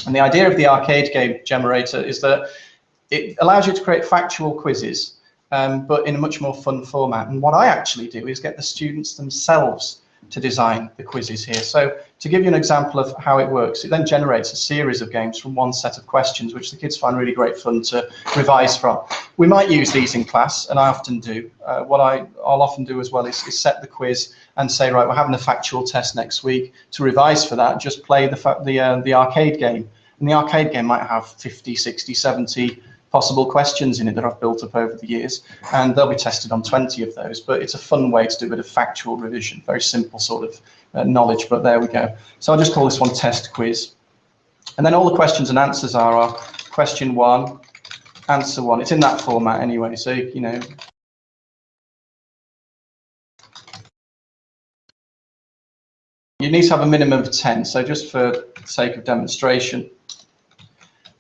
And the idea of the arcade game generator is that it allows you to create factual quizzes, but in a much more fun format. And what I actually do is get the students themselves to design the quizzes here. So to give you an example of how it works, it then generates a series of games from one set of questions, which the kids find really great fun to revise from. We might use these in class, and I often do. What I'll often do as well is set the quiz and say, right, we're having a factual test next week. To revise for that, just play the arcade game. And the arcade game might have 50, 60, 70 possible questions in it that I've built up over the years, and they'll be tested on 20 of those. But it's a fun way to do a bit of factual revision, very simple sort of knowledge, but there we go. So I'll just call this one test quiz. And then all the questions and answers are question 1, answer 1. It's in that format anyway, so you know. You need to have a minimum of 10, so just for the sake of demonstration,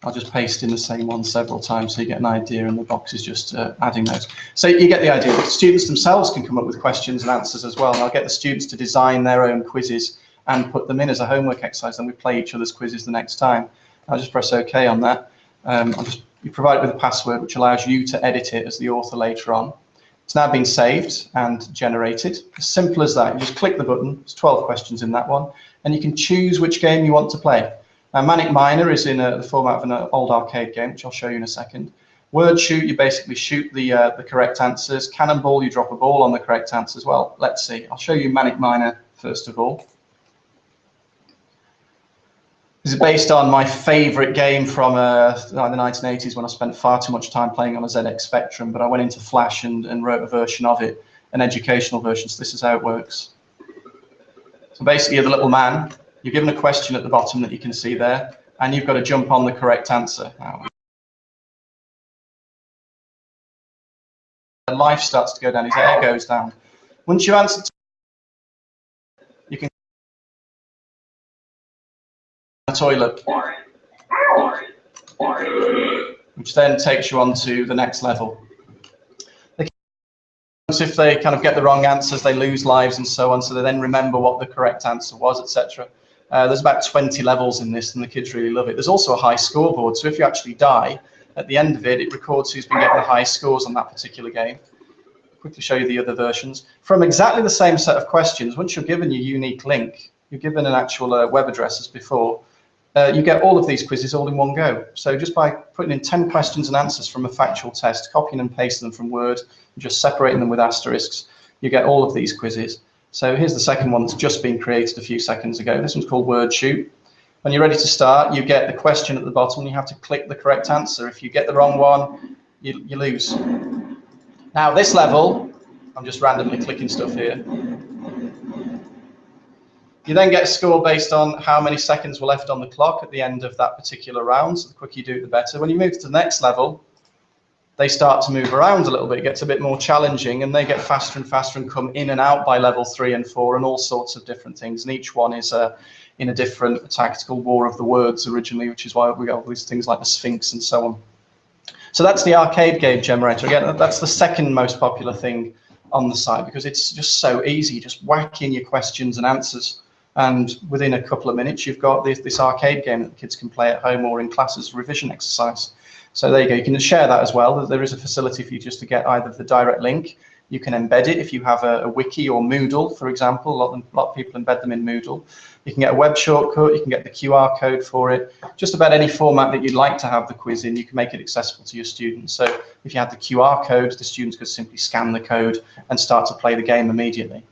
I'll just paste in the same one several times so you get an idea, and the box is just adding those. So you get the idea. The students themselves can come up with questions and answers as well, and I'll get the students to design their own quizzes and put them in as a homework exercise, and we play each other's quizzes the next time. I'll just press OK on that. You provide it with a password which allows you to edit it as the author later on. It's now been saved and generated. As simple as that. You just click the button. There's 12 questions in that one, and you can choose which game you want to play. Manic Miner is in the format of an old arcade game, which I'll show you in a second. Word shoot, you basically shoot the correct answers. Cannonball, you drop a ball on the correct answers. Well, let's see. I'll show you Manic Miner first of all. This is based on my favorite game from the 1980s, when I spent far too much time playing on a ZX Spectrum, but I went into Flash and wrote a version of it, an educational version. So this is how it works. So basically, you're the little man. You're given a question at the bottom that you can see there, and you've got to jump on the correct answer. And life starts to go down, his hair goes down. Once you answer, you can the toilet, which then takes you on to the next level. If they kind of get the wrong answers, they lose lives and so on, so they then remember what the correct answer was, etc. There's about 20 levels in this, and the kids really love it. There's also a high scoreboard, so if you actually die, at the end of it, it records who's been getting the high scores on that particular game. I'll quickly show you the other versions. From exactly the same set of questions, once you're given your unique link, you're given an actual web address as before, you get all of these quizzes all in one go. So just by putting in 10 questions and answers from a factual test, copying and pasting them from Word, and just separating them with asterisks, you get all of these quizzes. So here's the second one that's just been created a few seconds ago. This one's called Word Shoot. When you're ready to start, you get the question at the bottom, and you have to click the correct answer. If you get the wrong one, you lose. Now this level, I'm just randomly clicking stuff here. You then get a score based on how many seconds were left on the clock at the end of that particular round. So the quicker you do it, the better. When you move to the next level, they start to move around a little bit. It gets a bit more challenging, and they get faster and faster and come in and out by level 3 and 4 and all sorts of different things. And each one is in a different tactical war of the words originally, which is why we got all these things like the Sphinx and so on. So that's the arcade game generator. Again, that's the second most popular thing on the site, because it's just so easy. Just whack in your questions and answers, and within a couple of minutes, you've got this arcade game that the kids can play at home or in class as a revision exercise. So there you go. You can share that as well. There is a facility for you just to get either the direct link. You can embed it if you have a wiki or Moodle, for example. A lot of people embed them in Moodle. You can get a web shortcut. You can get the QR code for it. Just about any format that you'd like to have the quiz in, you can make it accessible to your students. So if you had the QR code, the students could simply scan the code and start to play the game immediately.